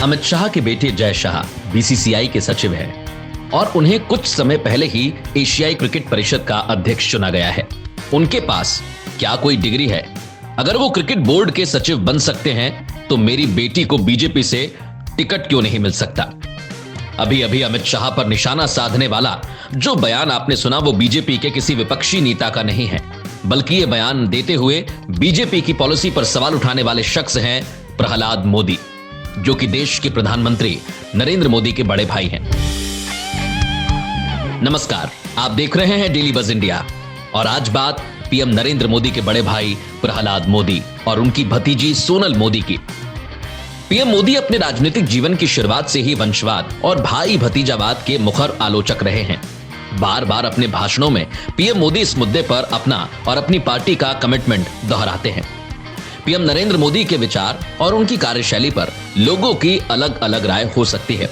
अमित शाह के बेटे जय शाह बीसीसीआई के सचिव हैं और उन्हें कुछ समय पहले ही एशियाई क्रिकेट परिषद का अध्यक्ष चुना गया है। उनके पास क्या कोई डिग्री है? अगर वो क्रिकेट बोर्ड के सचिव बन सकते हैं तो मेरी बेटी को बीजेपी से टिकट क्यों नहीं मिल सकता? अभी अभी अमित शाह पर निशाना साधने वाला जो बयान आपने सुना वो बीजेपी के किसी विपक्षी नेता का नहीं है, बल्कि ये बयान देते हुए बीजेपी की पॉलिसी पर सवाल उठाने वाले शख्स हैं प्रहलाद मोदी, जो कि देश के प्रधानमंत्री नरेंद्र मोदी के बड़े भाई हैं। नमस्कार, आप देख रहे हैं डेली बज इंडिया और आज बात पीएम नरेंद्र मोदी के बड़े भाई प्रहलाद मोदी और उनकी भतीजी सोनल मोदी की। पीएम मोदी अपने राजनीतिक जीवन की शुरुआत से ही वंशवाद और भाई भतीजावाद के मुखर आलोचक रहे हैं। बार बार अपने भाषणों में पीएम मोदी इस मुद्दे पर अपना और अपनी पार्टी का कमिटमेंट दोहराते हैं। पीएम नरेंद्र मोदी के विचार और उनकी कार्यशैली पर लोगों की अलग अलग राय हो सकती है,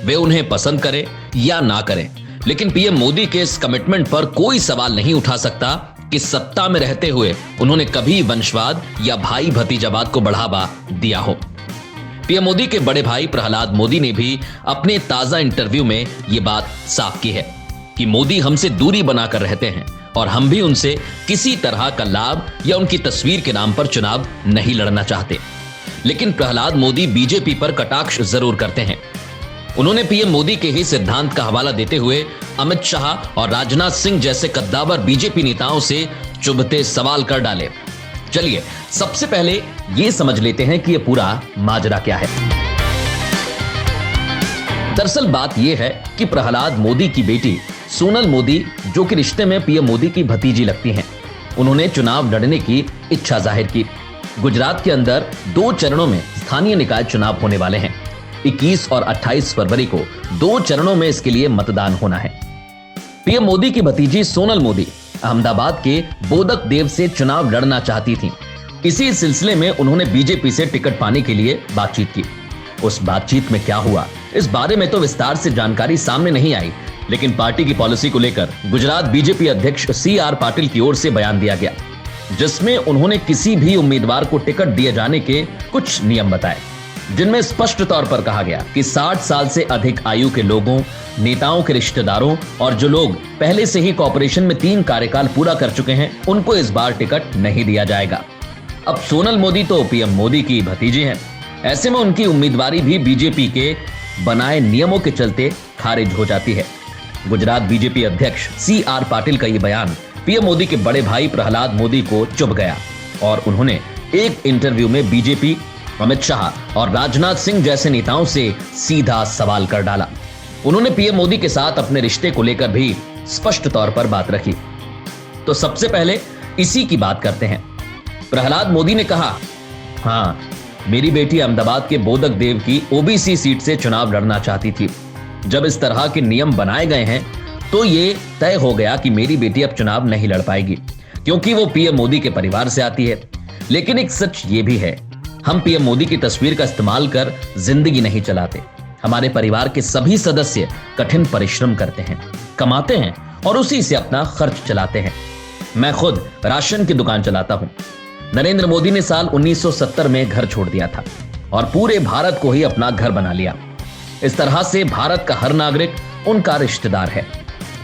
वे उन्हें पसंद करें या ना करें, लेकिन पीएम मोदी के इस कमिटमेंट पर कोई सवाल नहीं उठा सकता कि सत्ता में रहते हुए उन्होंने कभी वंशवाद या भाई भतीजावाद को बढ़ावा दिया हो। पीएम मोदी के बड़े भाई प्रहलाद मोदी ने भी अपने ताजा इंटरव्यू में यह बात साफ की है कि मोदी हमसे दूरी बनाकर रहते हैं और हम भी उनसे किसी तरह का लाभ या उनकी तस्वीर के नाम पर चुनाव नहीं लड़ना चाहते। लेकिन प्रहलाद मोदी बीजेपी पर कटाक्ष जरूर करते हैं। उन्होंने पीएम मोदी के ही सिद्धांत का हवाला देते हुए अमित शाह और राजनाथ सिंह जैसे कद्दावर बीजेपी नेताओं से चुभते सवाल कर डाले। चलिए सबसे पहले यह समझ लेते हैं कि यह पूरा माजरा क्या है। दरअसल बात यह है कि प्रहलाद मोदी की बेटी सोनल मोदी, जो कि रिश्ते में पीएम मोदी की भतीजी लगती हैं, उन्होंने चुनाव लड़ने की इच्छा जाहिर की। गुजरात के अंदर 2 चरणों में स्थानीय निकाय चुनाव होने वाले हैं। 21 और 28 फरवरी को 2 चरणों में इसके लिए मतदान होना है। पीएम मोदी की भतीजी सोनल मोदी अहमदाबाद के बोदक देव से चुनाव लड़ना चाहती थी। इसी सिलसिले में उन्होंने बीजेपी से टिकट पाने के लिए बातचीत की। उस बातचीत में क्या हुआ, इस बारे में तो विस्तार से जानकारी सामने नहीं आई, लेकिन पार्टी की पॉलिसी को लेकर गुजरात बीजेपी अध्यक्ष CR पाटिल की ओर से बयान दिया गया, जिसमें उन्होंने किसी भी उम्मीदवार को टिकट दिए जाने के कुछ नियम बताए, जिनमें स्पष्ट तौर पर कहा गया कि 60 साल से अधिक आयु के लोगों, नेताओं के रिश्तेदारों और जो लोग पहले से ही कॉर्पोरेशन में 3 कार्यकाल पूरा कर चुके हैं, उनको इस बार टिकट नहीं दिया जाएगा। अब सोनल मोदी तो पीएम मोदी की भतीजी हैं, ऐसे में उनकी उम्मीदवारी भी बीजेपी के बनाए नियमों के चलते खारिज हो जाती है। गुजरात बीजेपी अध्यक्ष CR पाटिल का यह बयान पीएम मोदी के बड़े भाई प्रहलाद मोदी को चुभ गया और उन्होंने एक इंटरव्यू में बीजेपी, अमित शाह और राजनाथ सिंह जैसे नेताओं से सीधा सवाल कर डाला। उन्होंने पीएम मोदी के साथ अपने रिश्ते को लेकर भी स्पष्ट तौर पर बात रखी। तो सबसे पहले इसी की बात करते हैं। प्रहलाद मोदी ने कहा, हाँ, मेरी बेटी अहमदाबाद के बोदक देव की OBC सीट से चुनाव लड़ना चाहती थी। जब इस तरह के नियम बनाए गए हैं तो ये तय हो गया कि मेरी बेटी अब चुनाव नहीं लड़ पाएगी, क्योंकि वो पीएम मोदी के परिवार से आती है। लेकिन एक सच ये भी है, हम पीएम मोदी की तस्वीर का इस्तेमाल कर जिंदगी नहीं चलाते। हमारे परिवार के सभी सदस्य कठिन परिश्रम करते हैं, कमाते हैं और उसी से अपना खर्च चलाते हैं। मैं खुद राशन की दुकान चलाता हूं। नरेंद्र मोदी ने साल 1970 में घर छोड़ दिया था और पूरे भारत को ही अपना घर बना लिया। इस तरह से भारत का हर नागरिक उनका रिश्तेदार है।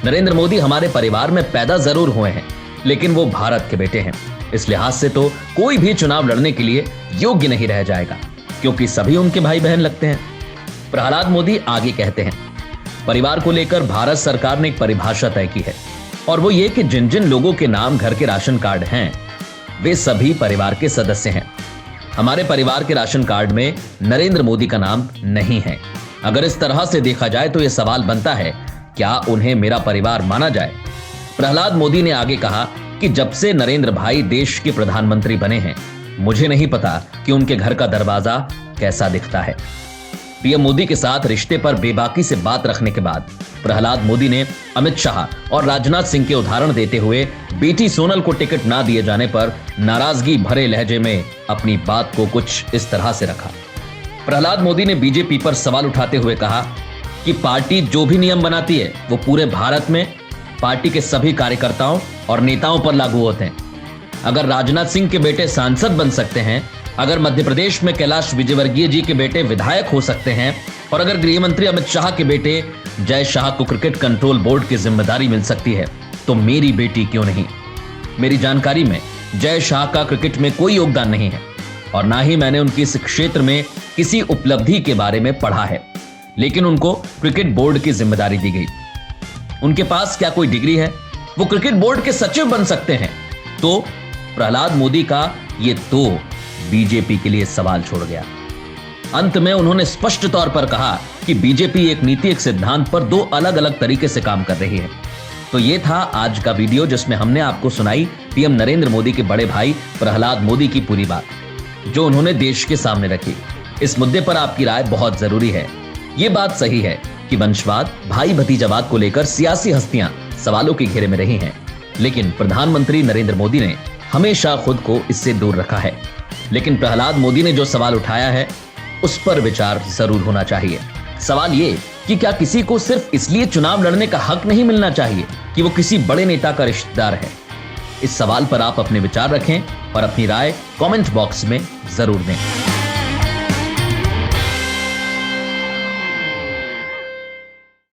नरेंद्र मोदी हमारे परिवार में पैदा जरूर हुए हैं, लेकिन वो भारत के बेटे हैं। इस लिहाज से तो कोई भी चुनाव लड़ने के लिए योग्य नहीं रह जाएगा, क्योंकि सभी उनके भाई बहन लगते हैं। प्रहलाद मोदी आगे कहते हैं, परिवार को लेकर भारत सरकार ने एक परिभाषा तय की है और वो ये कि जिन जिन लोगों के नाम घर के राशन कार्ड हैं, वे सभी परिवार के सदस्य हैं। हमारे परिवार के राशन कार्ड में नरेंद्र मोदी का नाम नहीं है। अगर इस तरह से देखा जाए तो यह सवाल बनता है, क्या उन्हें मेरा परिवार माना जाए? प्रहलाद मोदी ने आगे कहा कि जब से नरेंद्र भाई देश के प्रधानमंत्री बने हैं, मुझे नहीं पता कि उनके घर का दरवाजा कैसा दिखता है। पीएम मोदी के साथ रिश्ते पर बेबाकी से बात रखने के बाद प्रहलाद मोदी ने अमित शाह और राजनाथ सिंह के उदाहरण देते हुए बेटी सोनल को टिकट ना दिए जाने पर नाराजगी भरे लहजे में अपनी बात को कुछ इस तरह से रखा। प्रहलाद मोदी ने बीजेपी पर सवाल उठाते हुए कहा कि पार्टी जो भी नियम बनाती है वो पूरे भारत में पार्टी के सभी कार्यकर्ताओं और नेताओं पर लागू होते हैं। अगर राजनाथ सिंह के बेटे सांसद बन सकते हैं, अगर मध्य प्रदेश में कैलाश विजयवर्गीय जी के बेटे विधायक हो सकते हैं और अगर गृह मंत्री अमित शाह के बेटे जय शाह को क्रिकेट कंट्रोल बोर्ड की जिम्मेदारी मिल सकती है तो मेरी बेटी क्यों नहीं। मेरी जानकारी में जय शाह का क्रिकेट में कोई योगदान नहीं है और ना ही मैंने उनकी इस क्षेत्र में किसी उपलब्धि के बारे में पढ़ा है, लेकिन उनको क्रिकेट बोर्ड की जिम्मेदारी दी गई। उनके पास क्या कोई डिग्री है? वो क्रिकेट बोर्ड के सचिव बन सकते हैं। तो प्रहलाद मोदी का ये तो बीजेपी के लिए सवाल छोड़ गया। अंत में उन्होंने स्पष्ट तौर पर कहा कि बीजेपी एक नीति, एक सिद्धांत पर दो अलग अलग तरीके से काम कर रही है। तो ये था आज का वीडियो जिसमें हमने आपको सुनाई पीएम नरेंद्र मोदी के बड़े भाई प्रहलाद मोदी की पूरी बात, जो उन्होंने देश के सामने रखी। इस मुद्दे पर आपकी राय बहुत जरूरी है। ये बात सही है कि वंशवाद, भाई भतीजावाद को लेकर सियासी हस्तियां सवालों के घेरे में रही हैं, लेकिन प्रधानमंत्री नरेंद्र मोदी ने हमेशा खुद को इससे दूर रखा है। लेकिन प्रहलाद मोदी ने जो सवाल उठाया है उस पर विचार जरूर होना चाहिए। सवाल ये कि क्या किसी को सिर्फ इसलिए चुनाव लड़ने का हक नहीं मिलना चाहिए कि वो किसी बड़े नेता का रिश्तेदार है? इस सवाल पर आप अपने विचार रखें और अपनी राय कमेंट बॉक्स में जरूर दें।